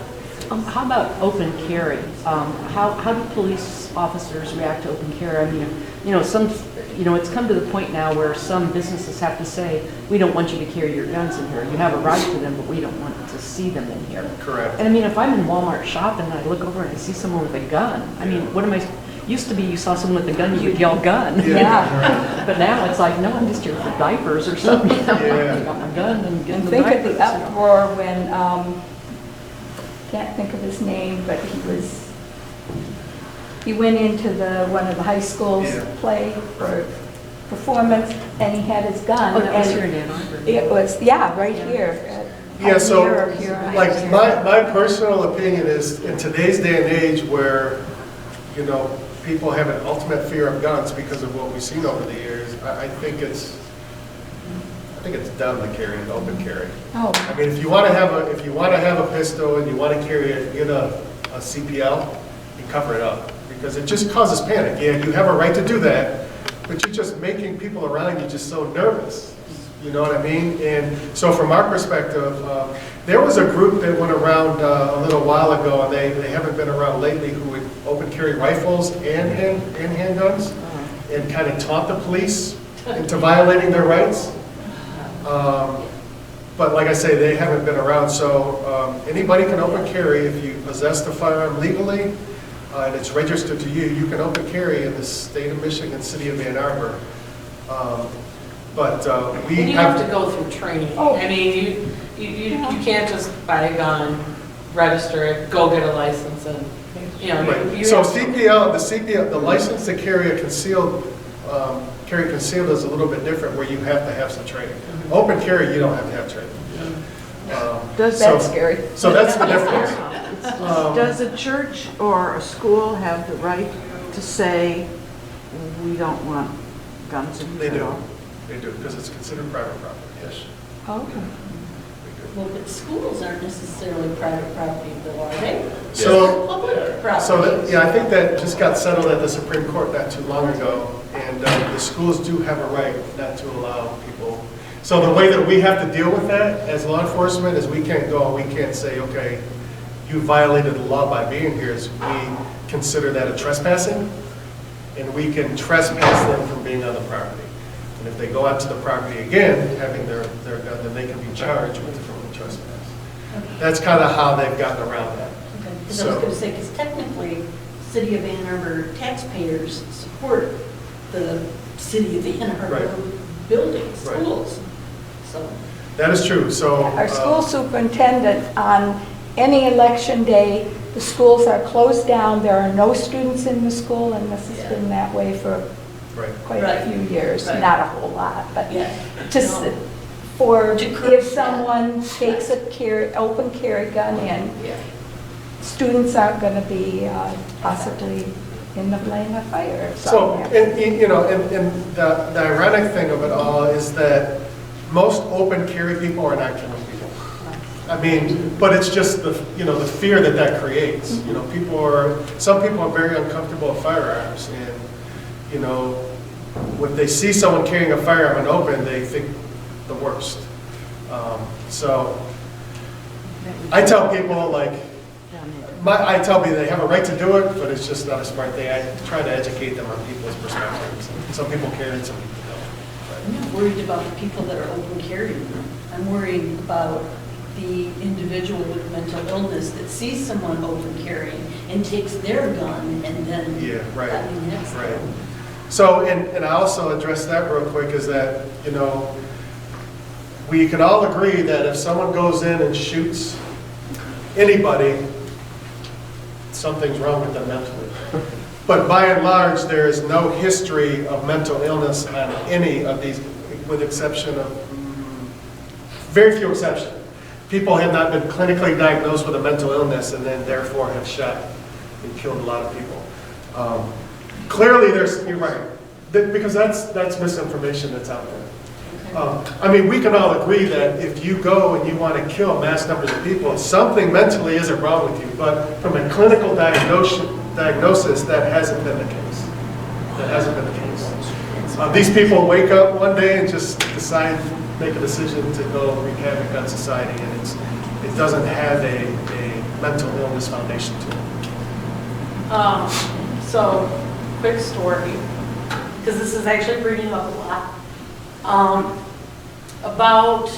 How about open carry? How do police officers react to open carry? I mean, you know, it's come to the point now where some businesses have to say, we don't want you to carry your guns in here. You have a right to them, but we don't want to see them in here. Correct. And I mean, if I'm in Walmart shopping and I look over and I see someone with a gun, I mean, what am I, used to be you saw someone with a gun, you would yell gun. Yeah. But now it's like, no, I'm just here for diapers or something. You know, Yeah. I got my gun and get And the think of diapers. the uproar when, can't think of his name, but he went into one of the high schools Yeah. play for performance, and he had his gun. Oh, that was and here in Ann Arbor. It was, yeah, right here. Yeah, so, Here. like, my personal opinion is, in today's day and age where, you know, people have an ultimate fear of guns because of what we've seen over the years, I think it's dumb to carry an open carry. Oh, I mean, if you want to have a pistol and you want to carry it, get a CPL and cover it up, because it just causes panic. Yeah, you have a right to do that, but you're just making people around you just so nervous. You know what I mean? And so from our perspective, there was a group that went around a little while ago, and they haven't been around lately, who would open carry rifles and handguns and kind of taunt the police into violating their rights. But like I say, they haven't been around, so anybody can open carry if you possess the firearm legally, and it's registered to you. You can open carry in the state of Michigan, city of Ann Arbor. But we And you have to go through training. Oh. I mean, you can't just buy a gun, register it, go get a license, and, you know. Right. you So have- CPL, the license to carry concealed is a little bit different, where you have to have some training. Open carry, you don't have to have training. Does That's scary. So that's the difference. Does a church or a school have the right to say, we don't want guns in They here at do, all? they do, because it's considered private property, yes. Okay. Well, but schools aren't necessarily private property, though, are they? So, Public property. yeah, I think that just got settled at the Supreme Court not too long ago, and the schools do have a right not to allow people. So the way that we have to deal with that as law enforcement is we can't go and we can't say, okay, you violated the law by being here, is we consider that a trespassing, and we can trespass them from being on the property. And if they go out to the property again, having their gun, then they can be charged with criminal trespass. That's kind of how they've gotten around that. Because I was going to say, because technically, City of Ann Arbor taxpayers support the City of Ann Arbor Right. buildings, Right. schools. So, That is true, so. Our school superintendent, on any election day, the schools are closed down, there are no students in the school, and this has been that way for Right. quite a Right. few years, Right. not a whole lot, but yeah. just No. for, To curb if that. someone takes a open carry gun in, Yeah. students aren't going to be possibly in the line of fire or So, something. and, you know, and the ironic thing of it all is that most open carry people are not killing people. I mean, but it's just the, you know, the fear that that creates. You know, some people are very uncomfortable with firearms, and, you know, when they see someone carrying a firearm and open, they think the worst. So, I tell people, like, I tell people they have a right to do it, but it's just not a smart thing. I try to educate them on people's perspectives. Some people carry it, some people don't. I'm not worried about the people that are open carrying. I'm worried about the individual with mental illness that sees someone open carrying and takes their gun and then. Yeah, right, I mean, that's- right. So, and I also address that real quick, is that, you know, we can all agree that if someone goes in and shoots anybody, something's wrong with them mentally. But by and large, there is no history of mental illness on any of these, with exception of, very few exceptions. People have not been clinically diagnosed with a mental illness and then therefore have shot and killed a lot of people. Clearly, you're right, because that's misinformation that's out there. I mean, we can all agree that if you go and you want to kill mass numbers of people, something mentally isn't wrong with you, but from a clinical diagnosis, that hasn't been the case. That hasn't been the case. These people wake up one day and just decide, make a decision to go wreak havoc on society, and it doesn't have a mental illness foundation to it. So, quick story, because this is actually bringing up a lot. About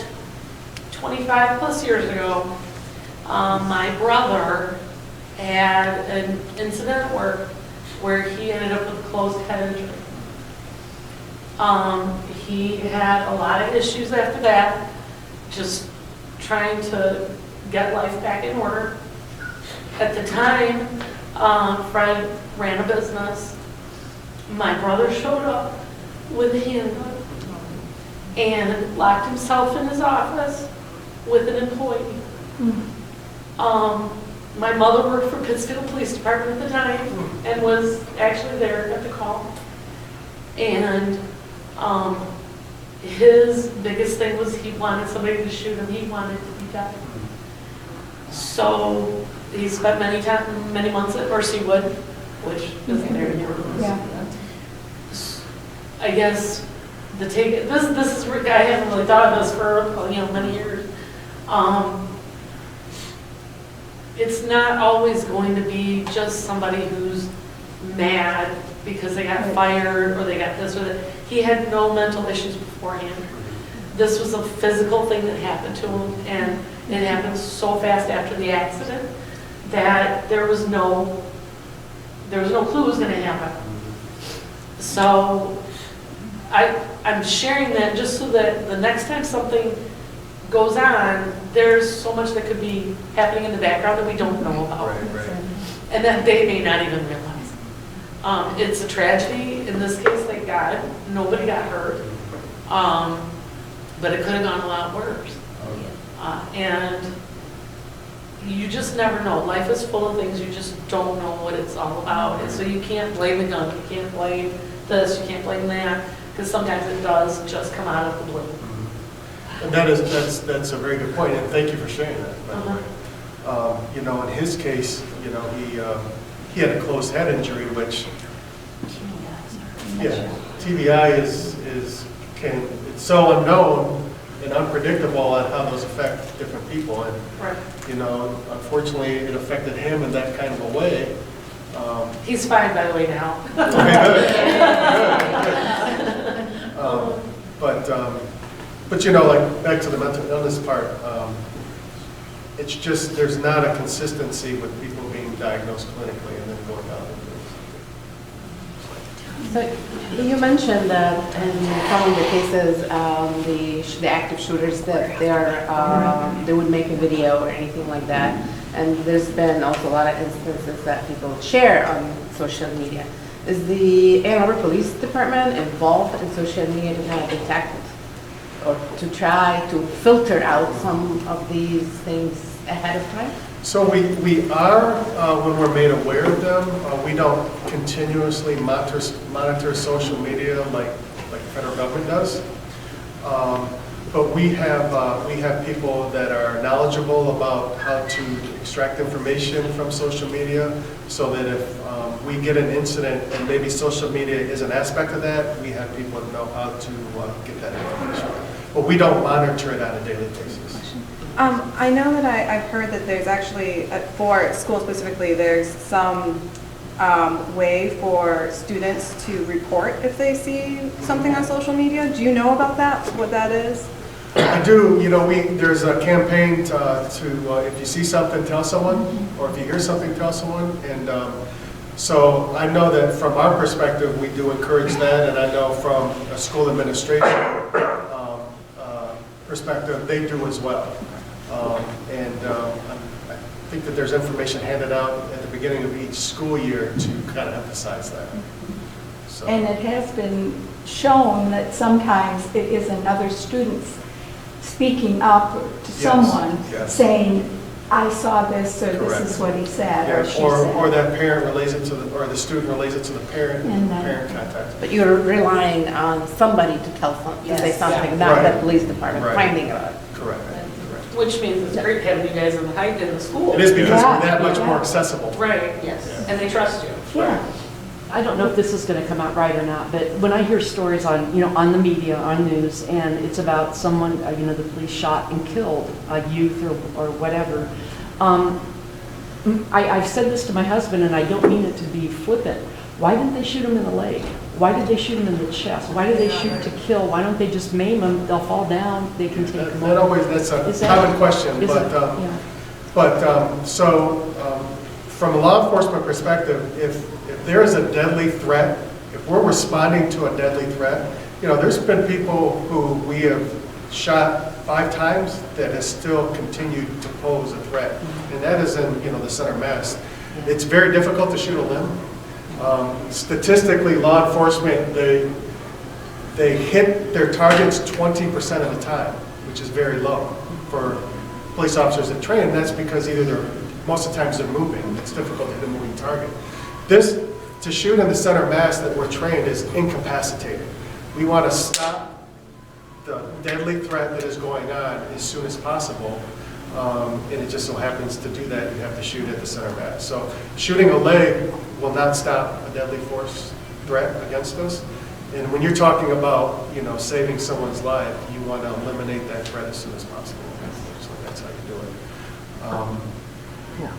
25 plus years ago, my brother had an incident at work where he ended up with a closed head injury. He had a lot of issues after that, just trying to get life back in order. At the time, Fred ran a business. My brother showed up with a handgun and locked himself in his office with an employee. My mother worked for Pittsfield Police Department at the time and was actually there at the call. And his biggest thing was he wanted somebody to shoot him. He wanted to be dead. So he spent many months at Mercywood, which isn't there anymore. Yeah. I guess this is, I haven't really thought of this for, many years. It's not always going to be just somebody who's mad because they got fired or they got this or that. He had no mental issues beforehand. This was a physical thing that happened to him, and it happened so fast after the accident that there was no clue it was going to happen. So I'm sharing that just so that the next time something goes on, there's so much that could be happening in the background that we don't know about. Right. And that they may not even realize. It's a tragedy. In this case, thank God, nobody got hurt. But it could have gone a lot worse. And you just never know. Life is full of things you just don't know what it's all about. And so you can't blame the gun, you can't blame this, you can't blame that, because sometimes it does just come out of the blue. And that's a very good point, and thank you for sharing that, by the way. In his case, he had a closed head injury, which, TBI it's so unknown and unpredictable on how those affect different people, and unfortunately, it affected him in that kind of a way. He's fine, by the way, now. But like back to the mental illness part, it's just there's not a consistency with people being diagnosed clinically and then going out and doing something. So you mentioned that in following the cases, the active shooters that they would make a video or anything like that, and there's been also a lot of instances that people share on social media. Is the Ann Arbor Police Department involved in social media to kind of detect or to try to filter out some of these things ahead of time? So we are, when we're made aware of them, we don't continuously monitor social media like the federal government does. But we have people that are knowledgeable about how to extract information from social media, so that if we get an incident and maybe social media is an aspect of that, we have people that know how to get that information. But we don't monitor it on a daily basis. I know that I've heard that there's actually, for schools specifically, there's some way for students to report if they see something on social media. Do you know about that, what that is? I do. There's a campaign to if you see something, tell someone, or if you hear something, tell someone. And so I know that from our perspective, we do encourage that, and I know from a school administration perspective, they do as well. I think that there's information handed out at the beginning of each school year to kind of emphasize that. So. And it has been shown that sometimes it is another student speaking up to someone saying, I saw this, or Correct. this is what he said, or she or said. Or that parent relays it to or the student relays it to the parent, and the parent contacts. But you're relying on somebody to tell to say something, not the police department finding out. Correct. Which means it's great having you guys in the school. It is because we're that much more accessible. Right, yes, and they trust you. Yeah. I don't know if this is going to come out right or not, but when I hear stories on, on the media, on news, and it's about someone, the police shot and killed a youth or whatever, I've said this to my husband, and I don't mean it to be flippant. Why didn't they shoot him in the leg? Why did they shoot him in the chest? Why did they shoot to kill? Why don't they just maim him? They'll fall down, they can take them out. That's a common question, from a law enforcement perspective, if there is a deadly threat, if we're responding to a deadly threat, there's been people who we have shot 5 times that has still continued to pose a threat, and that is in the center mass. It's very difficult to shoot a limb. Statistically, law enforcement, they hit their targets 20% of the time, which is very low for police officers that train. That's because most of the times they're moving. It's difficult to hit a moving target. To shoot in the center mass that we're trained is incapacitated. We want to stop the deadly threat that is going on as soon as possible. And it just so happens to do that, you have to shoot at the center mass. So shooting a leg will not stop a deadly force threat against us. And when you're talking about, you know, saving someone's life, you want to eliminate that threat as soon as possible. So that's how you do it. Yeah.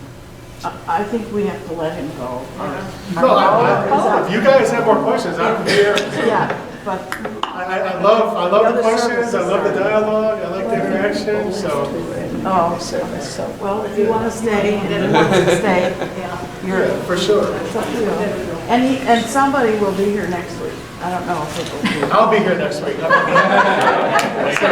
I think we have to let him go. If you guys have more questions, I'm here. Yeah, but I love the questions, I love the dialogue, I like the interaction, so. well, if you want to stay, and he wants to stay, you're, Yeah, for sure. it's up to you. And somebody will be here next week. I don't know if it will be. I'll be here next week. So,